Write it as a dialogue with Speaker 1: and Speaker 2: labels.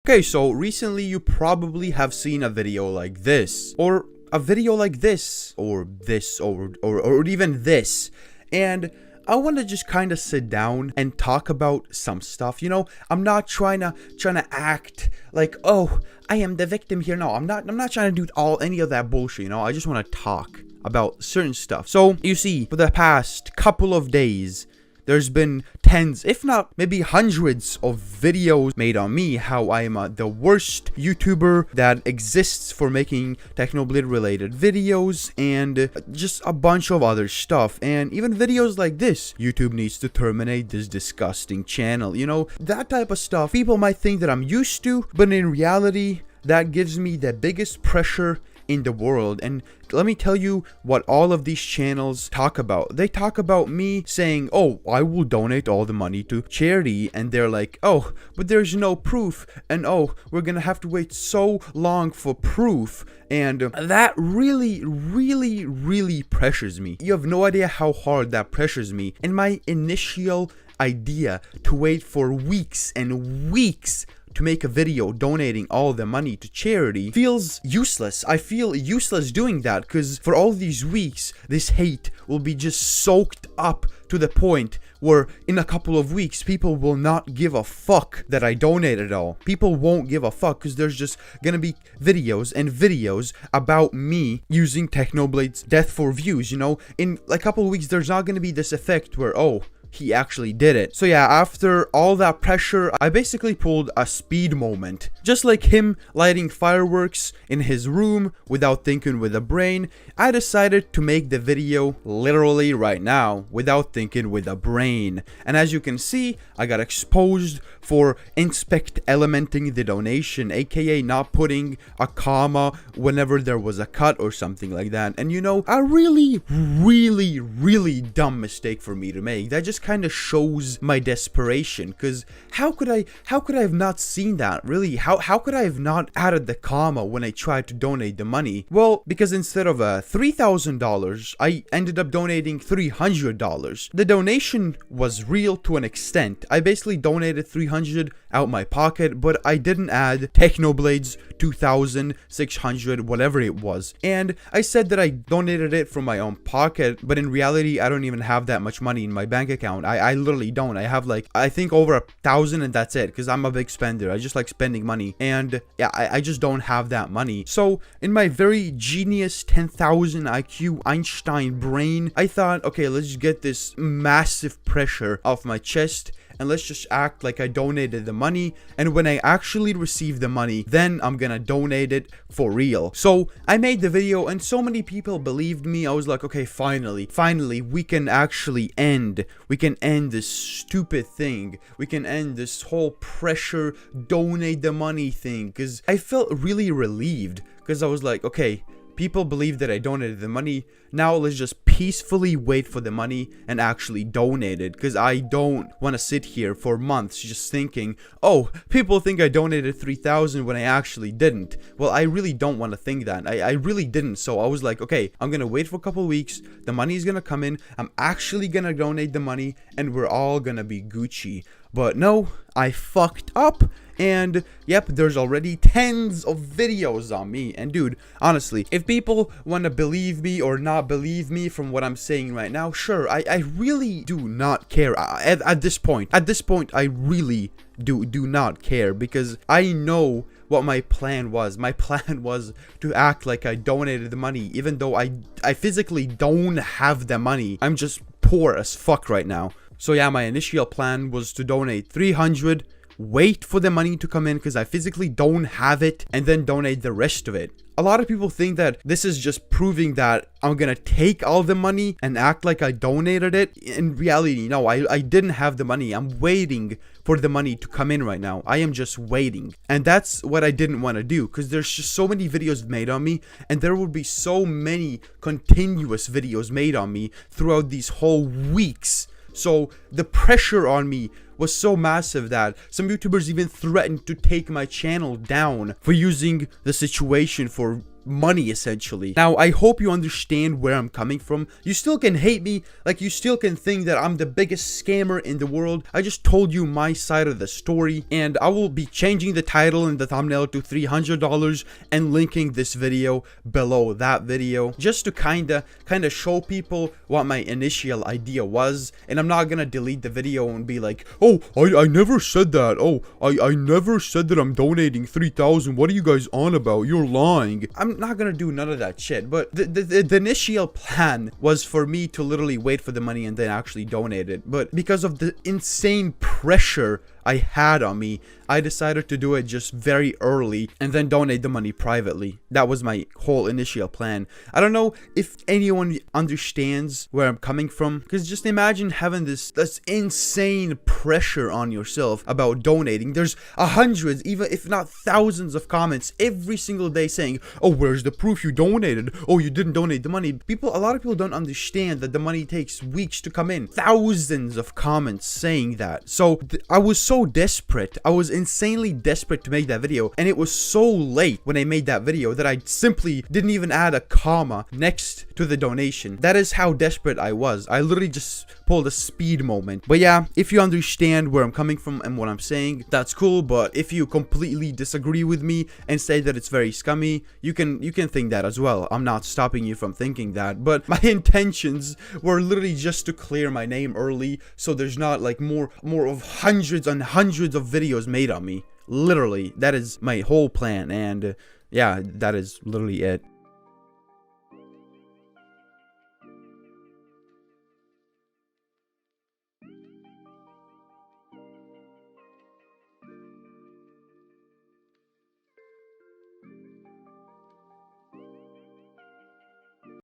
Speaker 1: Okay, so recently you probably have seen a video like this, or a video like this, or this, or even this, and I want to just kind of sit down and talk about some stuff. You know, I'm not trying to act like, oh, I am the victim here. No, I'm not trying to do any of that bullshit. You know, I just want to talk about certain stuff. So you see, for the past couple of days, there's been tens, if not maybe hundreds of videos made on me, how I am the worst YouTuber that exists for making Technoblade related videos, and just a bunch of other stuff, and even videos like this. YouTube needs to terminate this disgusting channel. You know, that type of stuff. People might think that I'm used to, but in reality, that gives me the biggest pressure in the world. And let me tell you what all of these channels talk about. They talk about me saying, oh, I will donate all the money to charity, and they're like, oh, but there's no proof, and oh, we're gonna have to wait so long for proof. And that really pressures me. You have no idea how hard that pressures me. And my initial idea to wait for weeks and weeks to make a video donating all the money to charity feels useless. I feel useless doing that, because for all these weeks, this hate will be just soaked up to the point where in a couple of weeks, people will not give a fuck that I donated all. People won't give a fuck, because there's just gonna be videos and videos about me using Technoblade's death for views. You know, in a couple of weeks, there's not gonna be this effect where, oh, he actually did it. So yeah, after all that pressure, I basically pulled a speed moment. Just like him lighting fireworks in his room without thinking with a brain, I decided to make the video literally right now without thinking with a brain. And as you can see, I got exposed for inspect elementing the donation, aka not putting a comma whenever there was a cut or something like that. And you know, a really dumb mistake for me to make. That just kind of shows my desperation, because how could I have not seen that? Really, how could I have not added the comma when I tried to donate the money? Well, because instead of $3,000, I ended up donating $300. The donation was real to an extent. I basically donated $300 out my pocket, but I didn't add Technoblade's $2,600, whatever it was. And I said that I donated it from my own pocket, but in reality, I don't even have that much money in my bank account. I literally don't. I have like, I think over 1,000, and that's it, because I'm a big spender. I just like spending money, and yeah, I just don't have that money. So in my very genius 10,000 IQ Einstein brain, I thought, okay, let's just get this massive pressure off my chest, and let's just act like I donated the money, and when I actually receive the money, then I'm gonna donate it for real. So I made the video, and so many people believed me. I was like, okay, finally we can actually end this stupid thing. We can end this whole pressure donate the money thing, because I felt really relieved, because I was like, okay, people believe that I donated the money. Now let's just peacefully wait for the money and actually donate it, because I don't want to sit here for months just thinking, oh, people think I donated 3,000 when I actually didn't. Well, I really don't want to think that. I really didn't. So I was like, okay, I'm gonna wait for a couple weeks. The money is gonna come in. I'm actually gonna donate the money, and we're all gonna be Gucci. But no, I fucked up. And yep, there's already tens of videos on me. And dude, honestly, if people want to believe me or not believe me from what I'm saying right now, sure, I really do not care. At this point, I really do not care, because I know what my plan was. My plan was to act like I donated the money, even though I physically don't have the money. I'm just poor as fuck right now. So yeah, my initial plan was to donate 300, wait for the money to come in because I physically don't have it, and then donate the rest of it. A lot of people think that this is just proving that I'm gonna take all the money and act like I donated it. In reality, no, I didn't have the money. I'm waiting for the money to come in right now. I am just waiting. And that's what I didn't want to do, because there's just so many videos made on me, and there will be so many continuous videos made on me throughout these whole weeks. So the pressure on me was so massive that some YouTubers even threatened to take my channel down for using the situation for money, essentially. Now, I hope you understand where I'm coming from. You still can hate me, like you still can think that I'm the biggest scammer in the world. I just told you my side of the story, and I will be changing the title and the thumbnail to $300 and linking this video below that video, just to kind of show people what my initial idea was. And I'm not gonna delete the video and be like, oh, I never said that. Oh, I never said that I'm donating 3,000. What are you guys on about? You're lying. I'm not gonna do none of that shit. But the initial plan was for me to literally wait for the money and then actually donate it. But because of the insane pressure I had on me, I decided to do it just very early and then donate the money privately. That was my whole initial plan. I don't know if anyone understands where I'm coming from, because just imagine having this insane pressure on yourself about donating. There's hundreds, even if not thousands of comments every single day saying, oh, where's the proof you donated? Oh, you didn't donate the money. A lot of people don't understand that the money takes weeks to come in. Thousands of comments saying that. So I was so desperate. I was insanely desperate to make that video, and it was so late when I made that video that I simply didn't even add a comma next to the donation. That is how desperate I was. I literally just pulled a speed moment. But yeah, if you understand where I'm coming from and what I'm saying, that's cool. But if you completely disagree with me and say that it's very scummy, you can think that as well. I'm not stopping you from thinking that, but my intentions were literally just to clear my name early, so there's not like more of hundreds and hundreds of videos made on me. Literally, that is my whole plan, and yeah, that is literally it.